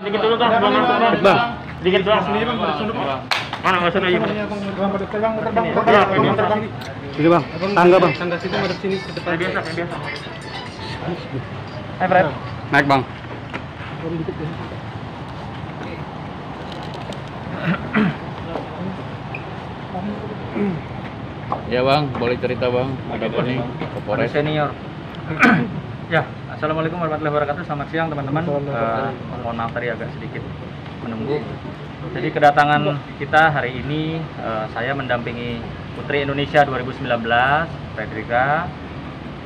Sedikit dulu bang, belum langsung bang. Bang. Sedikit doang. Sendiri bang, bersunduk bang. Mana masuk aja bang? Sini bang, tangga bang. Tangga situ madep sini ke depan. Biasa, biasa. Hai Fred. Naik bang. Ya bang, boleh cerita bang. Ada apa nih? Kapolres Senior. Ya, assalamualaikum warahmatullahi wabarakatuh. Selamat siang teman-teman. Mohon maaf tadi agak sedikit menunggu. Jadi kedatangan kita hari ini, saya mendampingi Putri Indonesia 2019, Fredrika,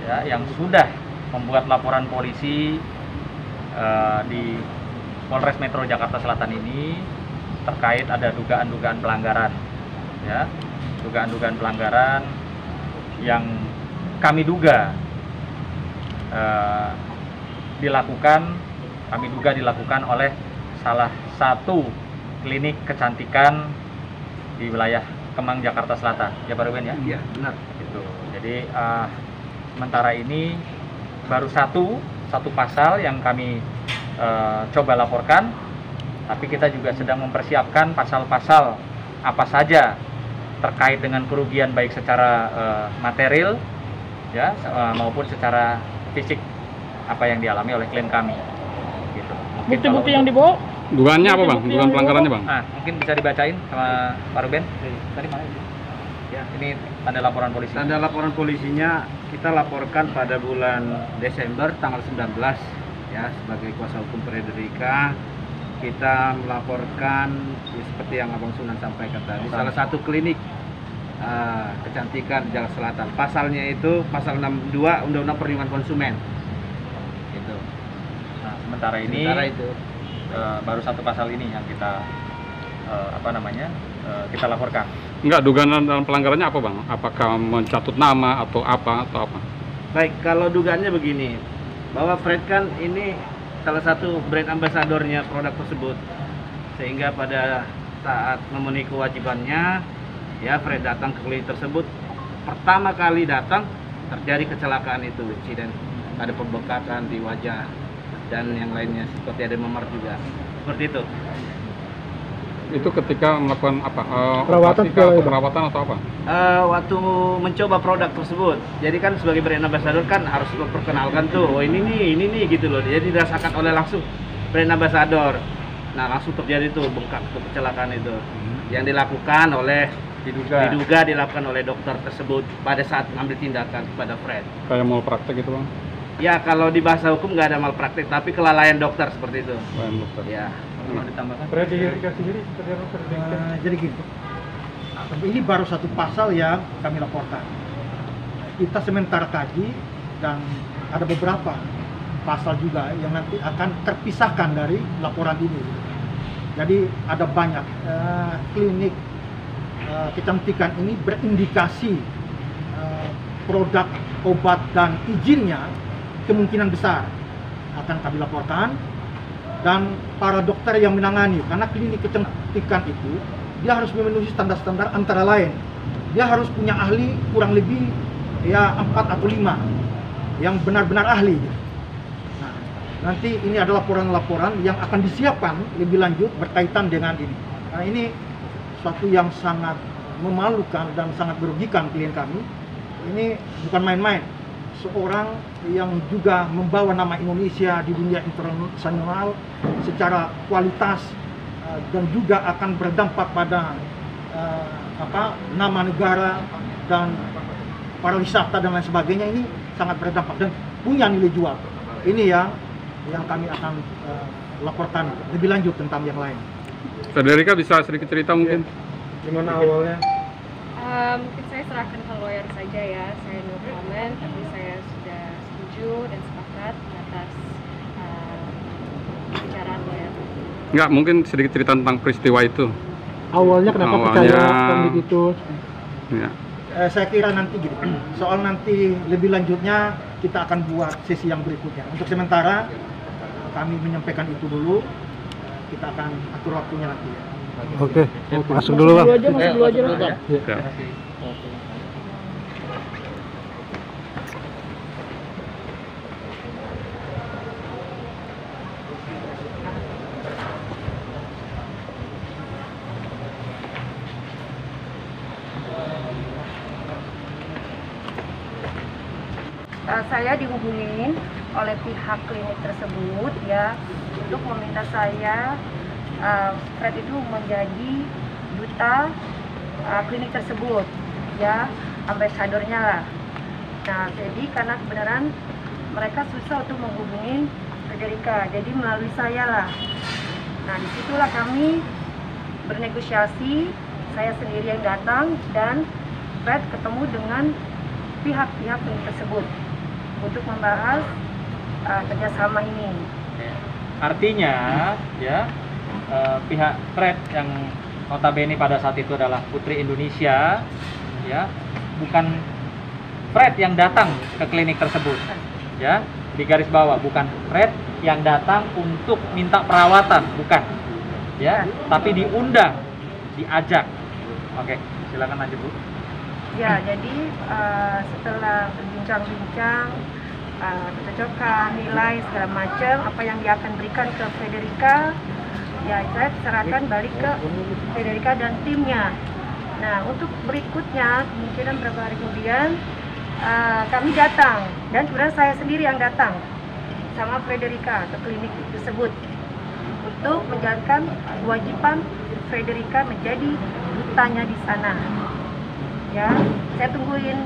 ya, yang sudah membuat laporan polisi di Polres Metro Jakarta Selatan ini terkait ada dugaan-dugaan pelanggaran, ya, dugaan-dugaan pelanggaran yang kami duga dilakukan oleh salah satu klinik kecantikan di wilayah Kemang, Jakarta Selatan. Ya Pak Ruben ya? Iya, benar. Gitu. Jadi sementara ini baru satu pasal yang kami coba laporkan, tapi kita juga sedang mempersiapkan pasal-pasal apa saja terkait dengan kerugian baik secara material, ya, maupun secara fisik apa yang dialami oleh klien kami. Gitu. Bukti-bukti yang dibawa? Dugaannya apa bang? Dugaan pelanggarannya bang? Nah, mungkin bisa dibacain sama Pak Ruben. Tadi mana? Ya, ini tanda laporan polisi. Tanda laporan polisinya kita laporkan pada bulan Desember tanggal 19 ya, sebagai kuasa hukum Fredrika. Kita melaporkan ya, seperti yang Abang Sunan sampaikan tadi, salah satu klinik kecantikan di Jakarta Selatan. Pasalnya itu pasal 62 Undang-Undang Perlindungan Konsumen. Gitu. Nah, sementara ini itu baru satu pasal ini yang kita kita laporkan. Enggak, dugaan dalam pelanggarannya apa bang? Apakah mencatut nama atau apa? baik, kalau dugaannya begini, bahwa Fred kan ini salah satu brand ambasadornya produk tersebut, sehingga pada saat memenuhi kewajibannya, ya Fred datang ke klinik tersebut. Pertama kali datang terjadi kecelakaan itu, insiden ada pembengkakan di wajah dan yang lainnya, seperti ada memar juga, seperti itu. Itu ketika melakukan apa? Perawatan operasi atau perawatan atau apa? Waktu mencoba produk tersebut, jadi kan sebagai brand ambassador kan harus memperkenalkan tuh, oh ini nih gitu loh. Jadi dirasakan oleh langsung brand ambassador. Nah, langsung terjadi tuh bengkak, kecelakaan itu, yang dilakukan oleh diduga dilakukan oleh dokter tersebut pada saat mengambil tindakan kepada Fred. Kayak mau praktek gitu bang? Ya, kalau di bahasa hukum nggak ada malpraktik, tapi kelalaian dokter seperti itu. Kayak dokter. Ya. Mau ditambahkan? Fredrika sendiri seperti apa? Jadi gitu. Ini baru satu pasal yang kami laporkan. Kita sementara kaji dan ada beberapa pasal juga yang nanti akan terpisahkan dari laporan ini. Jadi ada banyak klinik kecantikan ini berindikasi produk obat dan izinnya kemungkinan besar akan kami laporkan. Dan para dokter yang menangani, karena klinik kecantikan itu dia harus memenuhi standar-standar, antara lain dia harus punya ahli kurang lebih ya 4 atau 5 yang benar-benar ahli. Nah, nanti ini adalah laporan-laporan yang akan disiapkan lebih lanjut berkaitan dengan ini. Nah, ini suatu yang sangat memalukan dan sangat merugikan klien kami. Ini bukan main-main. Seorang yang juga membawa nama Indonesia di dunia internasional secara kualitas dan juga akan berdampak pada nama negara dan pariwisata dan lain sebagainya, ini sangat berdampak dan punya nilai jual. Ini yang kami akan laporkan lebih lanjut tentang yang lain. Fredrika bisa sedikit cerita mungkin? Gimana awalnya? Mungkin saya serahkan ke lawyer saja ya, saya no comment, tapi saya sudah setuju dan sepakat atas bicaraan lawyer. Enggak, mungkin sedikit cerita tentang peristiwa itu. Awalnya kenapa percaya klinik itu? Ya. Saya kira nanti gitu, soal nanti lebih lanjutnya kita akan buat sesi yang berikutnya. Untuk sementara kami menyampaikan itu dulu, kita akan atur waktunya nanti ya. Oke, masuk dulu bang. Masuk dulu aja bang. Ya. saya dihubungin oleh pihak klinik tersebut ya untuk meminta saya Fred itu menjadi duta klinik tersebut ya, ambasadornya lah. Nah, jadi karena kebenaran mereka susah untuk menghubungi Frederica, jadi melalui saya lah. Nah, disitulah kami bernegosiasi, saya sendiri yang datang dan Fred ketemu dengan pihak-pihak klinik tersebut untuk membahas kerjasama ini. Artinya ya pihak Fred yang notabene pada saat itu adalah Putri Indonesia ya, bukan Fred yang datang ke klinik tersebut ya, di garis bawah, bukan Fred yang datang untuk minta perawatan, bukan ya, tapi diundang, diajak. Oke, silakan lanjut Bu. Ya, jadi setelah berbincang-bincang, kecocokan, nilai segala macam, apa yang dia akan berikan ke Frederica, ya saya serahkan balik ke Frederica dan timnya. Nah, untuk berikutnya, kemungkinan beberapa hari kemudian, kami datang, dan sebenarnya saya sendiri yang datang sama Frederica ke klinik tersebut untuk menjalankan kewajiban Frederica menjadi dutanya di sana. Ya, saya tungguin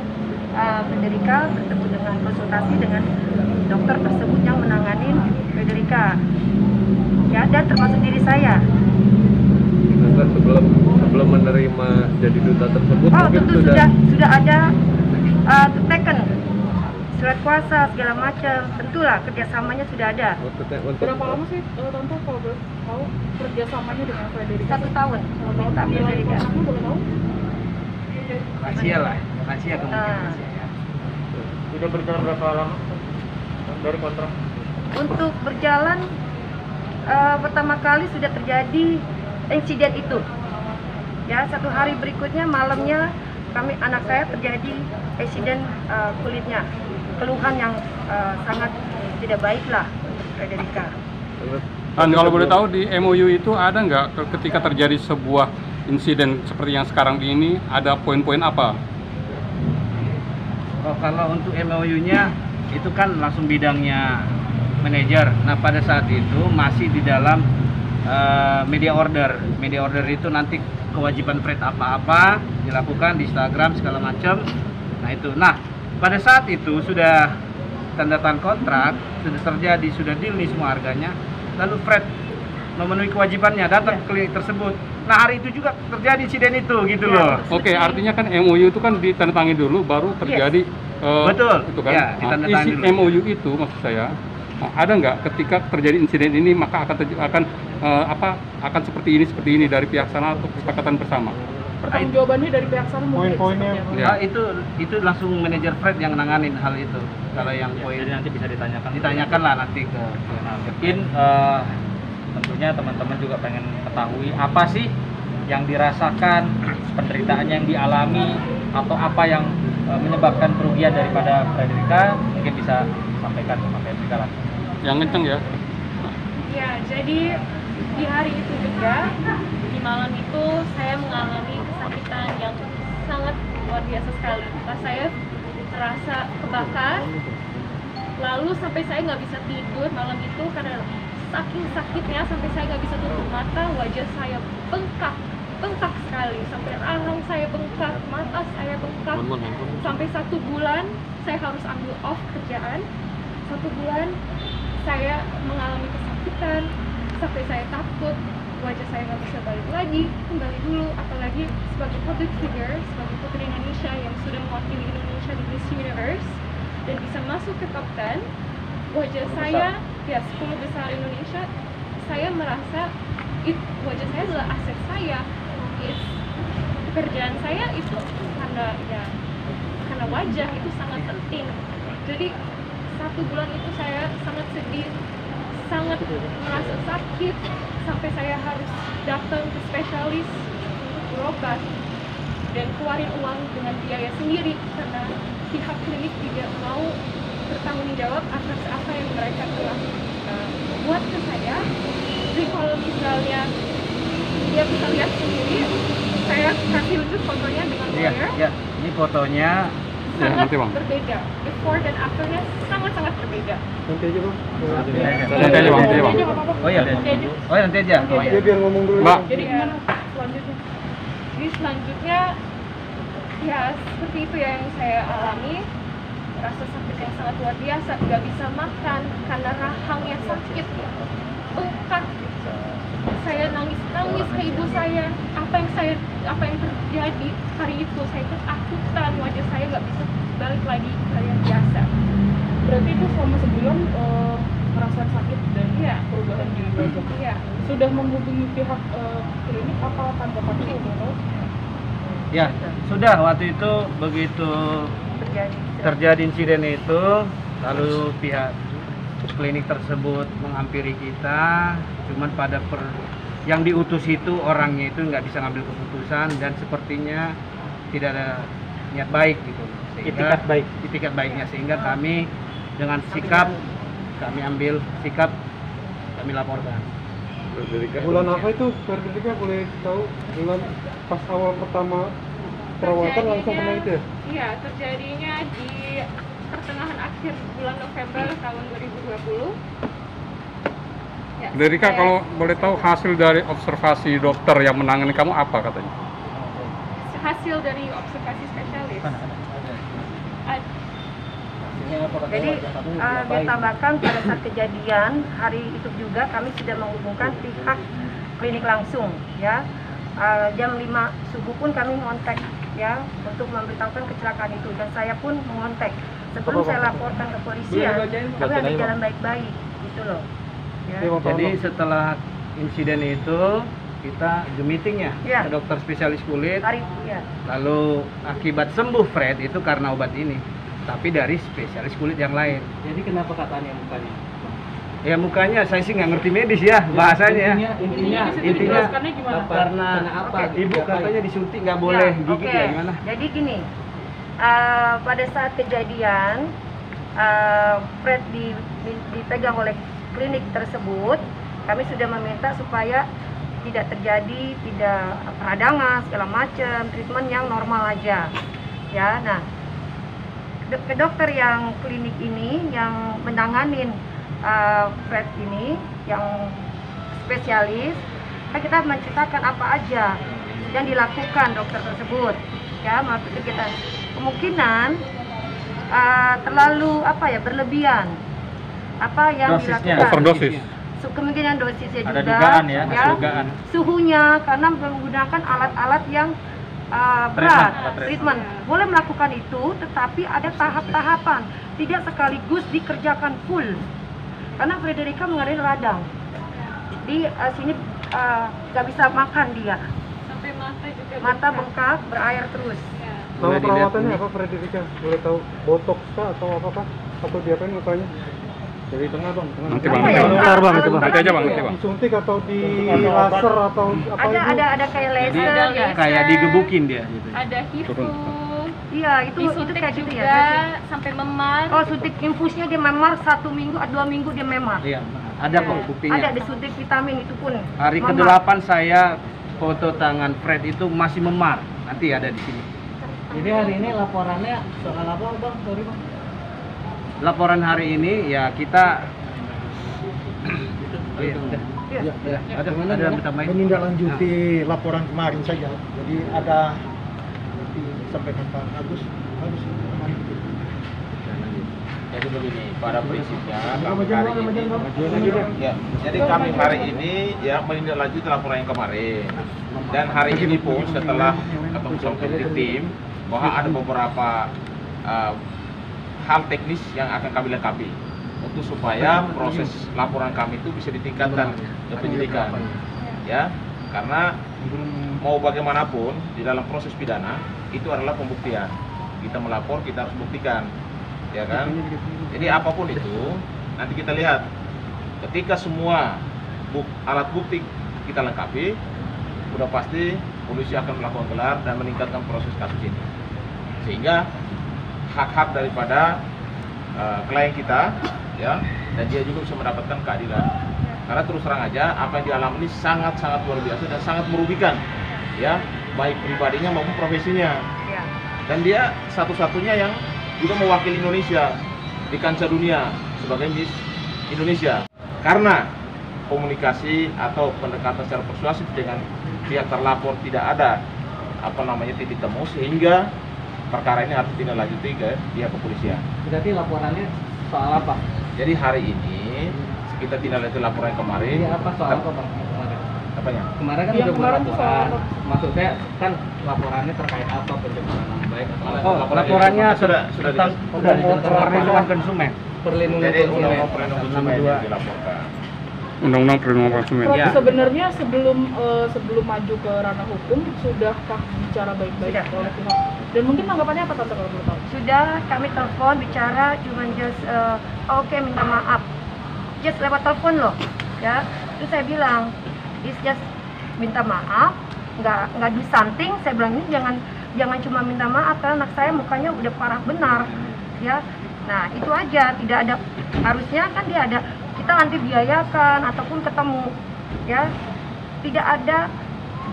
Frederica bertemu dengan konsultasi dengan dokter tersebut yang menangani Frederica. Ya, dan termasuk diri saya. Sebelum menerima jadi duta tersebut, oh, mungkin tentu sudah ada teken surat kuasa segala macam, tentulah kerjasamanya sudah ada. Berapa lama sih Tante kalau boleh tahu kerjasamanya dengan Frederica? 1 tahun. Minta Frederica. Boleh tahu? Rahasia lah, rahasia kemungkinan rahasia ya. Sudah berjalan berapa lama dari kontrak? Untuk berjalan pertama kali sudah terjadi insiden itu. Ya, 1 hari berikutnya malamnya anak saya terjadi insiden kulitnya, keluhan yang sangat tidak baik lah untuk Frederica. Dan kalau boleh tahu di MOU itu ada nggak ketika terjadi sebuah insiden seperti yang sekarang ini, ada poin-poin apa? Oh, kalau untuk MOU-nya itu kan langsung bidangnya manajer. Nah, pada saat itu masih di dalam media order. Media order itu nanti kewajiban Fred apa-apa dilakukan di Instagram segala macam. Nah, itu. Nah, pada saat itu sudah tanda tangan kontrak, sudah terjadi, sudah deal nih semua harganya. Lalu Fred memenuhi kewajibannya datang ke klinik tersebut. Nah, hari itu juga terjadi insiden itu gitu loh. Oke, artinya kan MOU itu kan ditandatangani dulu baru terjadi betul. itu kan. Ya, Isi dulu. MOU itu maksud saya ada nggak ketika terjadi insiden ini maka akan seperti ini dari pihak sana atau kesepakatan bersama? Pertanggungjawabannya dari pihak sana mungkin Poin-poinnya. Ya. Itu langsung manajer Fred yang nanganin hal itu. Kalau yang poin Jadi nanti bisa ditanyakan lah nanti ke. Nah, mungkin tentunya teman-teman juga pengen ketahui apa sih yang dirasakan, penderitaan yang dialami, atau apa yang menyebabkan kerugian daripada Frederica, mungkin bisa sampaikan ke Frederica langsung. Yang kenceng ya. Ya, jadi di hari itu juga, di malam itu saya mengalami kesakitan yang sangat luar biasa sekali. Saya terasa kebakar, lalu sampai saya nggak bisa tidur malam itu karena saking sakitnya sampai saya nggak bisa tutup mata, wajah saya bengkak sekali, sampai rahang saya bengkak, mata saya bengkak, sampai 1 bulan saya harus ambil off kerjaan. 1 bulan saya mengalami kesakitan, sampai saya takut wajah saya nggak bisa balik lagi, kembali dulu, apalagi sebagai public figure, sebagai putri Indonesia yang sudah mewakili Indonesia di Miss Universe dan bisa masuk ke top 10, wajah saya ya 10 besar Indonesia, saya merasa wajah saya adalah aset saya. Pekerjaan saya itu karena wajah itu sangat penting. Jadi 1 bulan itu saya sangat sedih, sangat merasa sakit, sampai saya harus datang ke spesialis untuk berobat dan keluarin uang dengan biaya sendiri karena pihak klinik tidak mau bertanggung jawab atas apa yang mereka telah buat ke saya. Jadi kalau misalnya dia bisa lihat sendiri, saya kasih unjuk fotonya dengan lawyer. Iya, ini fotonya sangat nanti, Bang. berbeda. Before dan afternya sangat-sangat berbeda. Nanti aja bang. Nanti aja, Bang. Nanti, Bang. Oh iya. Oh nanti aja. Oh iya. Dia biar ngomong dulu. Mbak. Jadi gimana selanjutnya? Jadi selanjutnya ya seperti itu yang saya alami, rasa sakit yang sangat luar biasa, nggak bisa makan karena rahangnya sakit, bengkak. Saya nangis ke ibu saya, apa yang terjadi hari itu, saya ketakutan, wajah saya nggak bisa balik lagi ke yang biasa. Berarti itu selama sebulan merasakan sakit dan Iya. perubahan di wajah. Iya. Sudah menghubungi pihak klinik apa tanggapannya atau? Ya, sudah waktu itu begitu terjadi insiden itu, lalu pihak klinik tersebut menghampiri kita, cuman yang diutus itu orangnya itu nggak bisa ngambil keputusan dan sepertinya tidak ada niat baik gitu. Itikat baiknya sehingga kami dengan sikap kami ambil sikap, kami laporkan. Bulan apa itu Frederica boleh tahu? Bulan pas awal pertama perawatan langsung kena itu ya? Iya, terjadinya di pertengahan akhir bulan November tahun 2020. Ya, Frederica, saya- kalau boleh tahu hasil dari observasi dokter yang menangani kamu apa katanya? hasil dari observasi spesialis. Jadi ditambahkan pada saat kejadian hari itu juga kami sudah menghubungkan pihak klinik langsung ya. Jam 5 subuh pun kami mengontak ya untuk memberitahukan kecelakaan itu dan saya pun mengontak sebelum saya laporkan ke polisian. Kami ada jalan baik-baik gitu loh. Ya. Jadi setelah insiden itu kita meeting ya Iya. ke dokter spesialis kulit. Hari ya. Lalu akibat sembuh Fred itu karena obat ini, tapi dari spesialis kulit yang lain. Jadi kenapa katanya mukanya? Ya mukanya saya sih nggak ngerti medis ya bahasanya. Intinya dijelaskannya gimana? Karena apa? ibu katanya disuntik nggak boleh Ya, gigit oke. ya gimana? Jadi gini, pada saat kejadian Fred dipegang oleh klinik tersebut, kami sudah meminta supaya tidak terjadi peradangan segala macam, treatment yang normal aja. Ya, nah ke dokter yang klinik ini yang menanganin Fred ini yang spesialis, kan kita menceritakan apa aja yang dilakukan dokter tersebut. Ya, maksudnya kita kemungkinan terlalu berlebihan apa yang Dosisnya. dilakukan. Overdosis. Kemungkinan dosisnya Ada juga, dugaan ya, ada dugaan. suhunya karena menggunakan alat-alat yang berat, treatment. Boleh melakukan itu, tetapi ada tahap-tahapan, tidak sekaligus dikerjakan full. Karena Frederica mengalami radang, di sini nggak bisa makan dia, Sampai mata juga mata bengkak. bengkak, berair terus. Ya. Kalau Boleh dilihat perawatannya ini. apa Frederica? Boleh tahu botox kah atau apa kah? Atau diapain mukanya? Dari tengah bang. Nanti bang. Apa ya? Bentar, Bang, itu, Bang. Nanti aja bang. Nanti bang. Disuntik atau di laser atau apa itu? Ada kayak laser Ada ya. Kayak digebukin dia gitu. Ada hifu, Iya, itu disuntik kayak gitu juga ya. sampai memar. Oh, suntik infusnya dia memar 1 minggu, 2 minggu dia memar. Iya, ada kok buktinya. Ada disuntik vitamin itu pun. Hari memar. ke-8 saya foto tangan Fred itu masih memar. Nanti ada di sini. Jadi hari ini laporannya soal apa bang? Sorry bang. Laporan hari ini ya kita oh, iya, udah. Iya. Ya, ada yang bertambahin. Menindaklanjuti laporan kemarin saja. Jadi ada nanti disampaikan Pak Agus kemarin. Jadi begini, pada prinsipnya Nama kami jalan, hari nama ini, jalan. ya, jadi kami hari ini ya menindaklanjuti laporan yang kemarin. Dan hari ini pun setelah ketemu sama penyidik tim bahwa ada beberapa hal teknis yang akan kami lengkapi untuk supaya proses laporan kami itu bisa ditingkatkan ke penyidikan. Ya, karena mau bagaimanapun di dalam proses pidana itu adalah pembuktian. Kita melapor, kita harus buktikan. Ya kan? Jadi apapun itu nanti kita lihat ketika semua alat bukti kita lengkapi, udah pasti polisi akan melakukan gelar dan meningkatkan proses kasus ini sehingga hak-hak daripada klien kita ya dan dia juga bisa mendapatkan keadilan karena terus terang aja apa yang dialami ini sangat-sangat luar biasa dan sangat merugikan ya baik pribadinya maupun profesinya Ya. Dan dia satu-satunya yang juga mewakili Indonesia di kancah dunia sebagai Miss Indonesia. Karena komunikasi atau pendekatan secara persuasif dengan pihak terlapor tidak ada titik temu, sehingga perkara ini harus ditindaklanjuti ke pihak kepolisian. Berarti laporannya soal apa? Jadi hari ini kita tindak lanjuti laporan kemarin. Ini apa soal apa Bang? Kemarin? Apanya? Kemarin kan Yang udah kemarin buat tuh laporan. soal Maksudnya kan laporannya terkait apa, pencemaran nama baik atau Laporannya sudah tentang perlindungan konsumen. perlindungan Jadi konsumen. undang-undang perlindungan konsumen yang dilaporkan. Undang-undang perlindungan konsumen. Berarti Ya. sebenarnya sebelum maju ke ranah hukum sudahkah bicara baik-baik Sudah. oleh pihak? Dan mungkin tanggapannya apa Tante kalau boleh tahu? Sudah kami telepon bicara cuman just oke minta maaf. Just lewat telepon loh. Ya. Terus saya bilang, is just minta maaf, nggak do something. Saya bilang ini jangan cuma minta maaf karena anak saya mukanya udah parah benar. Ya. Nah, itu aja, tidak ada, harusnya kan dia ada, kita nanti biayakan ataupun ketemu, ya, tidak ada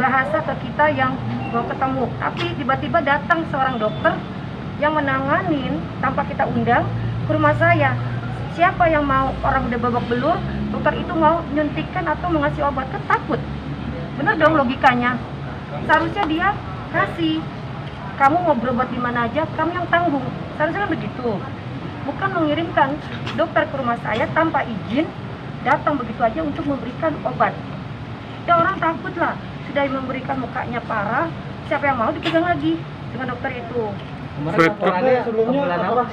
bahasa ke kita yang mau ketemu, tapi tiba-tiba datang seorang dokter yang menanganin tanpa kita undang ke rumah saya. Siapa yang mau, orang udah babak belur, dokter itu mau nyuntikkan atau mengasih obat, kan takut. Bener dong logikanya, seharusnya dia kasih, kamu mau berobat di mana aja, kamu yang tanggung, seharusnya kan begitu. Bukan mengirimkan dokter ke rumah saya tanpa izin, datang begitu aja untuk memberikan obat. Ya orang takut lah, sudah memberikan mukanya parah, siapa yang mau dipegang lagi dengan dokter itu. Kemarin Fred, laporannya sebelumnya bulan apa? apa?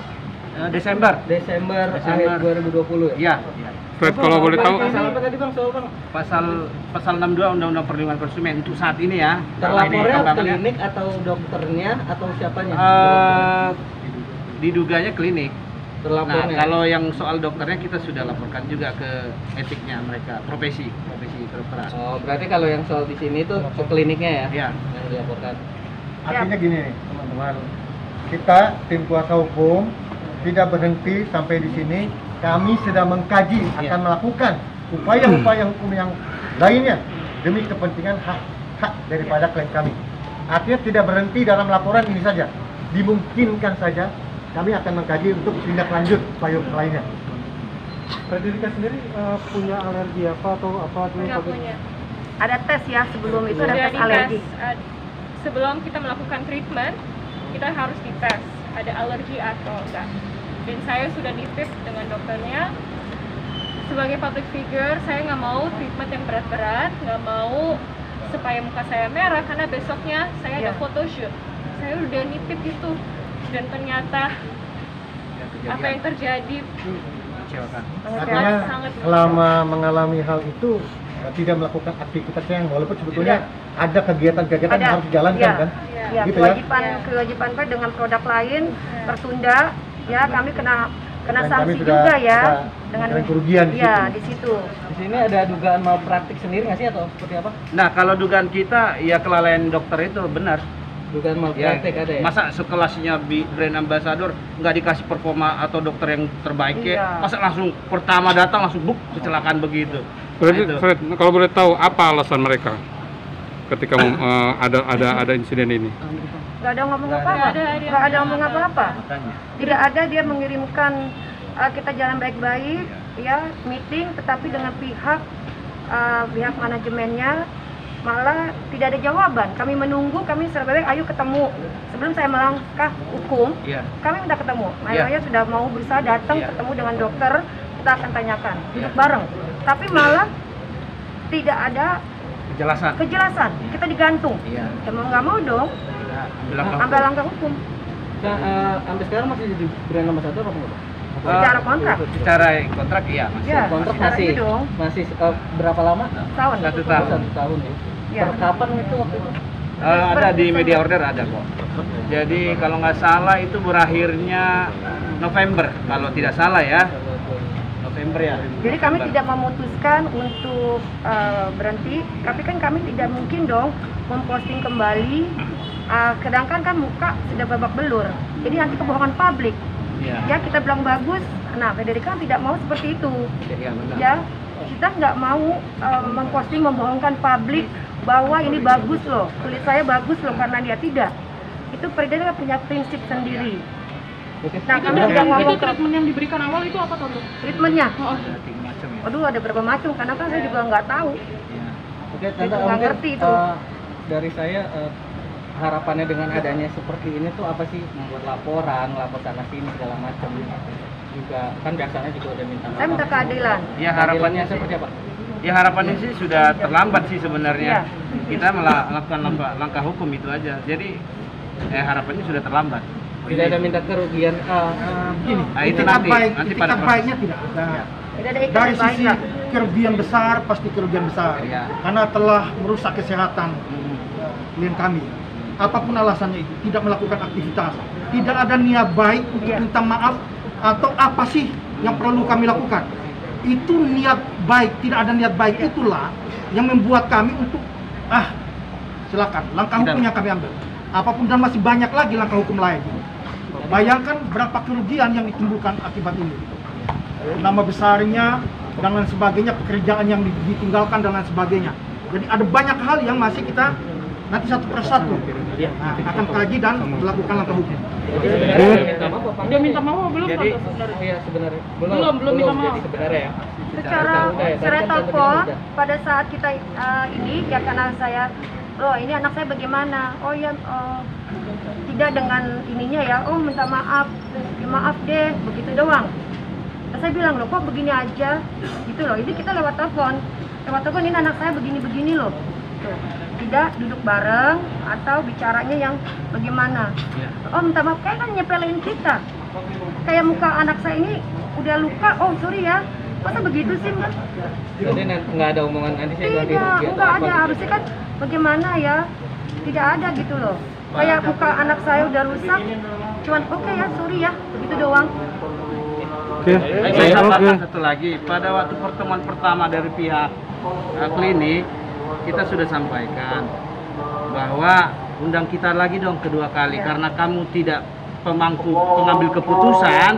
Desember. Desember akhir 2020 ya? Iya. Fred, kalau boleh tahu, Pasal apa tadi Bang? Soal Bang? Pasal 62 Undang-Undang Perlindungan Konsumen untuk saat ini ya. Terlapornya Ini klinik atau dokternya atau siapanya? Diduganya klinik. Nah, Terlapornya. kalau yang soal dokternya kita sudah laporkan juga ke etiknya mereka, profesi kedokteran. Oh, berarti kalau yang soal di sini itu ke kliniknya ya? Ya. Yang dilaporkan. Artinya gini nih, teman-teman. Kita tim kuasa hukum tidak berhenti sampai di sini. Kami sedang mengkaji akan melakukan upaya-upaya hukum yang lainnya demi kepentingan hak daripada klien kami. Artinya tidak berhenti dalam laporan ini saja. Dimungkinkan saja kami akan mengkaji untuk tindak lanjut upaya lainnya. Frederika sendiri punya alergi apa atau apa dulu? Nggak punya. Ada tes ya sebelum itu ada Sudah tes dites. alergi. Sebelum kita melakukan treatment, kita harus dites ada alergi atau enggak. Dan saya sudah ditip dengan dokternya. Sebagai public figure, saya nggak mau treatment yang berat-berat, nggak mau supaya muka saya merah karena besoknya saya ada photoshoot. Saya udah nitip itu dan ternyata apa yang terjadi Artinya selama mengalami hal itu tidak melakukan aktivitas yang walaupun sebetulnya ada kegiatan-kegiatan yang harus dijalankan kan? Ya, Gitu ya? kewajiban Pak dengan produk lain tertunda, ya kami kena Dan kami sanksi sudah juga ya dengan kerugian di ya situ. di situ. Di sini ada dugaan malpraktik sendiri nggak sih atau seperti apa? Nah, kalau dugaan kita ya kelalaian dokter itu benar. Dugaan malpraktik ada ya? Masa sekelasnya brand ambassador nggak dikasih performa atau dokter yang terbaik ya? Iya. Masa langsung pertama datang langsung kecelakaan begitu. Fred, Nah, itu. Fred, kalau boleh tahu apa alasan mereka ketika ada insiden ini? Nggak ada ngomong Nggak apa-apa, ada, dia nggak ada bilang ngomong apa. apa-apa. Makanya. Tidak ada dia mengirimkan kita jalan baik-baik, ya meeting, tetapi dengan pihak manajemennya malah tidak ada jawaban. Kami menunggu, kami secara baik, ayo ketemu. Sebelum saya melangkah hukum, Iya. kami minta ketemu. Iya. Saya sudah mau berusaha datang Iya. ketemu dengan dokter, kita akan tanyakan, duduk Iya. bareng. Tapi malah tidak ada Kejelasan. kejelasan, kita digantung. Iya. Ya mau nggak mau dong, Bilang ambil langkah hukum. Nah, sampai sekarang masih jadi brand ambassador apa enggak? Secara kontrak. Secara kontrak iya masih. Ya, Kontrak secara masih itu dong. masih berapa lama? Tahun. 1 tahun. 1 tahun ya. Iya. Per kapan itu waktu itu? Ada di media order ada kok. Jadi kalau nggak salah itu berakhirnya November kalau tidak salah ya. November ya. Jadi kami tidak memutuskan untuk berhenti, tapi kan kami tidak mungkin dong memposting kembali, sedangkan kan muka sudah babak belur. Jadi nanti kebohongan publik. Iya. Ya kita bilang bagus, nah Frederika tidak mau seperti itu. Iya benar. Ya kita nggak mau memposting membohongkan publik bahwa ini bagus loh, kulit saya bagus loh karena dia tidak. itu Frederica punya prinsip sendiri. Nah, Itu, kami udah itu ngomong ke treatment yang diberikan awal itu apa Tante? treatmentnya. Oh, Aduh, ada berapa macam karena kan saya juga nggak tahu. Oke, Saya Tante, juga nggak mungkin ngerti itu. dari saya harapannya dengan adanya seperti ini tuh apa sih? Membuat laporan, lapor sana sini segala macam. Juga kan biasanya juga udah minta Saya minta keadilan. Ya harapannya sih seperti apa? Ya harapannya sih sudah terlambat sih sebenarnya. Iya. Kita melakukan langkah hukum itu aja. Jadi harapannya sudah terlambat. Tidak ada minta kerugian. Begini, Nah, itu itikat nanti itikat pada proses. baiknya tidak ada. Tidak ada Dari ikat baik sisi lah. kerugian besar pasti kerugian besar, Iya. karena telah merusak kesehatan klien kami. Apapun alasannya itu, tidak melakukan aktivitas, tidak ada niat baik untuk Iya. minta maaf atau apa sih yang perlu kami lakukan. Itu niat baik, tidak ada niat baik itulah yang membuat kami untuk silakan langkah hukum yang kami ambil. Apapun dan masih banyak lagi langkah hukum lain. Bayangkan berapa kerugian yang ditimbulkan akibat ini. Nama besarnya dan lain sebagainya, pekerjaan yang ditinggalkan dan lain sebagainya. Jadi ada banyak hal yang masih kita nanti satu persatu akan kaji dan melakukan langkah hukum. Udah minta maaf belum Jadi- Tante sebenarnya? Iya sebenarnya Belum minta maaf. Jadi sebenarnya ya. Secara telepon pada saat kita ini ya karena saya loh ini anak saya bagaimana, oh ya tidak dengan ininya ya, oh minta maaf ya, maaf deh begitu doang. Nah, saya bilang loh kok begini aja gitu loh, ini kita lewat telepon ini anak saya begini loh tuh. Tidak duduk bareng atau bicaranya yang bagaimana, oh minta maaf kayak kan nyepelin kita, kayak muka anak saya ini udah luka, oh sorry ya, masa begitu sih Mbak? Jadi nggak ada omongan nanti saya ganti rugi atau Enggak apa ada, gitu. harusnya kan bagaimana ya, tidak ada gitu loh. Kayak muka anak saya udah rusak, cuman oke ya, sorry ya, begitu doang. Baik, saya tambahkan satu lagi. Pada waktu pertemuan pertama dari pihak klinik, kita sudah sampaikan bahwa undang kita lagi dong kedua kali karena kamu tidak pengambil keputusan,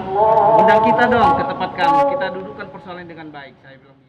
undang kita dong ke tempat kami. Kita dudukkan persoalan dengan baik. Saya bilang